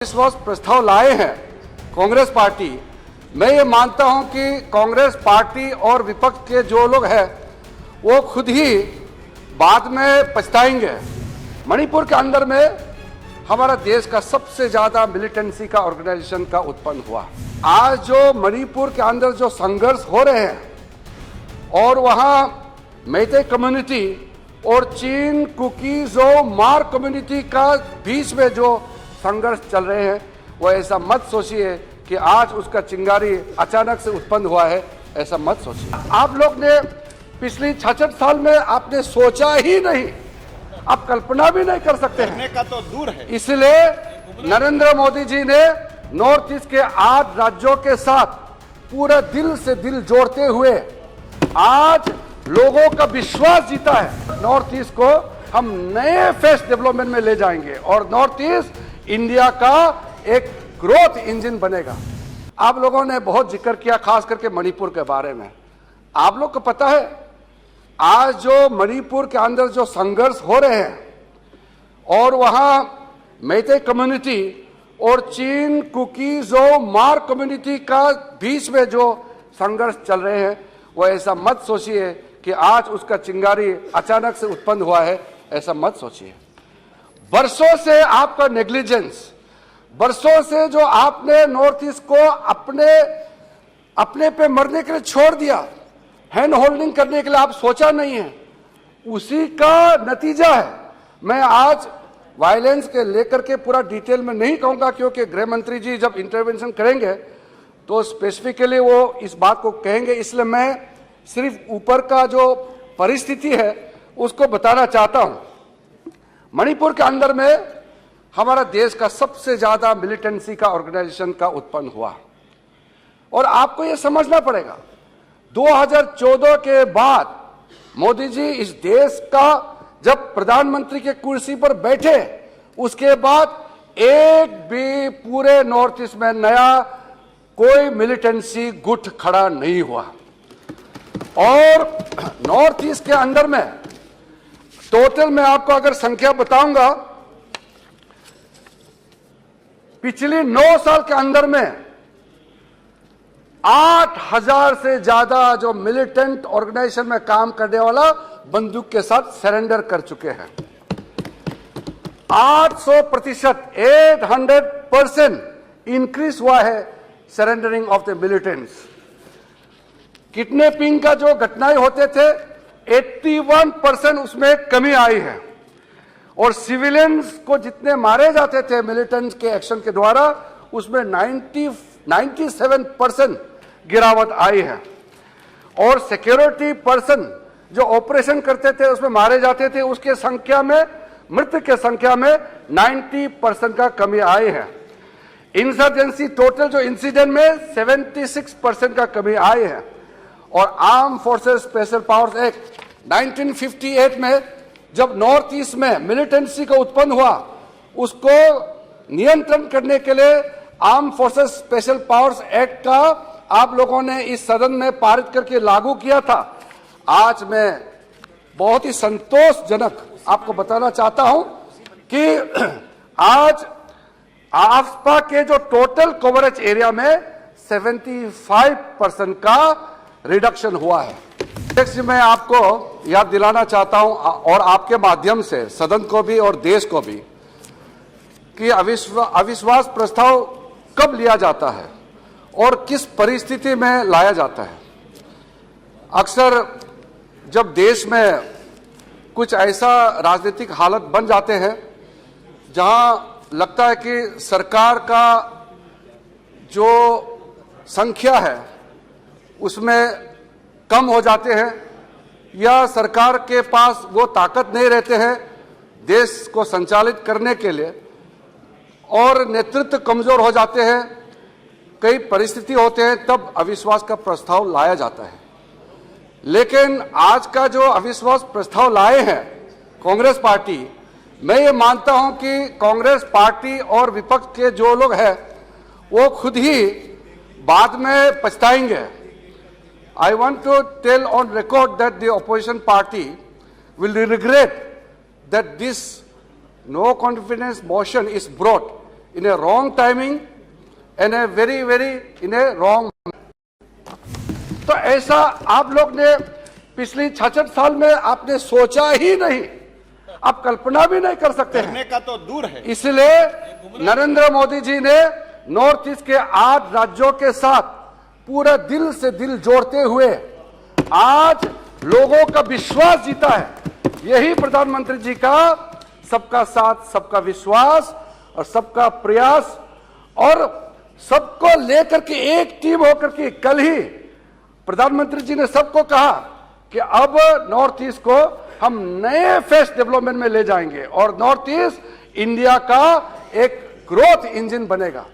विश्वास प्रस्ताव लाए हैं कांग्रेस पार्टी। मैं ये मानता हूं कि कांग्रेस पार्टी और विपक्ष के जो लोग हैं वो खुद ही बाद में पछताएंगे। मणिपुर के अंदर में हमारा देश का सबसे ज्यादा मिलिटेंसी का ऑर्गेनाइजेशन का उत्पन्न हुआ। आज जो मणिपुर के अंदर जो संघर्ष हो रहे हैं और वहां मैते कम्युनिटी और चीन कुकी जो मार कम्युनिटी का बीच में जो संघर्ष चल रहे हैं, वो ऐसा मत सोचिए कि आज उसका चिंगारी अचानक से उत्पन्न हुआ है, ऐसा मत सोचिए। आप लोग ने पिछली 66 साल में आपने सोचा ही नहीं, आप कल्पना भी नहीं कर सकते हैं का तो दूर है। इसलिए नरेंद्र मोदी जी ने नॉर्थ ईस्ट के 8 राज्यों के साथ पूरा दिल से दिल जोड़ते हुए आज लोगों का विश्वास जीता है। नॉर्थ ईस्ट को हम नए फेस डेवलपमेंट में ले जाएंगे और नॉर्थ ईस्ट इंडिया का एक ग्रोथ इंजन बनेगा। आप लोगों ने बहुत जिक्र किया खास करके मणिपुर के बारे में। आप लोग को पता है आज जो मणिपुर के अंदर जो संघर्ष हो रहे हैं और वहां मैते कम्युनिटी और चीन कुकी जो मार कम्युनिटी का बीच में जो संघर्ष चल रहे हैं, वो ऐसा मत सोचिए कि आज उसका चिंगारी अचानक से उत्पन्न हुआ है, ऐसा मत सोचिए। वर्षों से आपका नेग्लिजेंस, वर्षों से जो आपने नॉर्थ ईस्ट को अपने पे मरने के लिए छोड़ दिया, हैंड होल्डिंग करने के लिए आप सोचा नहीं है, उसी का नतीजा है। मैं आज वायलेंस के लेकर के पूरा डिटेल में नहीं कहूंगा क्योंकि गृह मंत्री जी जब इंटरवेंशन करेंगे तो स्पेसिफिकली वो इस बात को कहेंगे, इसलिए मैं सिर्फ ऊपर का जो परिस्थिति है उसको बताना चाहता हूं। मणिपुर के अंदर में हमारा देश का सबसे ज्यादा मिलिटेंसी का ऑर्गेनाइजेशन का उत्पन्न हुआ और आपको यह समझना पड़ेगा 2014 के बाद मोदी जी इस देश का जब प्रधानमंत्री के कुर्सी पर बैठे, उसके बाद एक भी पूरे नॉर्थ ईस्ट में नया कोई मिलिटेंसी गुट खड़ा नहीं हुआ। और नॉर्थ ईस्ट के अंदर में टोटल मैं आपको अगर संख्या बताऊंगा, पिछली 9 साल के अंदर में 8000 से ज्यादा जो मिलिटेंट ऑर्गेनाइजेशन में काम करने वाला बंदूक के साथ सरेंडर कर चुके हैं। 800% 800% इंक्रीज हुआ है surrendering of the militants. Kidnapping का जो घटनाएं होते थे 81% उसमें कमी आई है और सिविलियंस को जितने मारे जाते थे मिलिटेंट्स के एक्शन के द्वारा उसमें 97% गिरावट आई है और सिक्योरिटी पर्सन जो ऑपरेशन करते थे उसमें मारे जाते थे उसके संख्या में, मृत्यु के संख्या में 90% का कमी आई है। इंसर्जेंसी टोटल जो इंसिडेंट में 76% का कमी आई है और arm forces special powers act 1958 में जब नॉर्थ ईस्ट में मिलिटेंसी का उत्पन्न हुआ, उसको नियंत्रण करने के लिए arm forces special powers act का आप लोगों ने इस सदन में पारित करके लागू किया था। आज मैं बहुत ही संतोषजनक आपको बताना चाहता हूं कि आज आसपा के जो टोटल कवरेज एरिया में 75% का रिडक्शन हुआ है। मैं आपको याद दिलाना चाहता हूं और आपके माध्यम से सदन को भी और देश को भी कि अविश्वास प्रस्ताव कब लिया जाता है और किस परिस्थिति में लाया जाता है। अक्सर जब देश में कुछ ऐसा राजनीतिक हालत बन जाते हैं जहां लगता है कि सरकार का जो संख्या है उसमें कम हो जाते हैं या सरकार के पास वो ताकत नहीं रहते हैं देश को संचालित करने के लिए और नेतृत्व कमजोर हो जाते हैं, कई परिस्थिति होते हैं, तब अविश्वास का प्रस्ताव लाया जाता है। लेकिन आज का जो अविश्वास प्रस्ताव लाए हैं कांग्रेस पार्टी, मैं ये मानता हूं कि कांग्रेस पार्टी और विपक्ष के जो लोग हैं वो खुद ही बाद में पछताएंगे। I want to tell on record that the opposition party will regret that this no confidence motion is brought in a wrong timing and a very in a wrong. तो ऐसा आप लोग ने पिछली 66 साल में आपने सोचा ही नहीं, आप कल्पना भी नहीं कर सकते हैं का तो दूर है। इसलिए नरेंद्र मोदी जी ने नॉर्थ ईस्ट के 8 राज्यों के साथ पूरा दिल से दिल जोड़ते हुए आज लोगों का विश्वास जीता है। यही प्रधानमंत्री जी का सबका साथ, सबका विश्वास और सबका प्रयास और सबको लेकर के एक टीम होकर के कल ही प्रधानमंत्री जी ने सबको कहा कि अब नॉर्थ ईस्ट को हम नए फेस डेवलपमेंट में ले जाएंगे और नॉर्थ ईस्ट इंडिया का एक ग्रोथ इंजन बनेगा।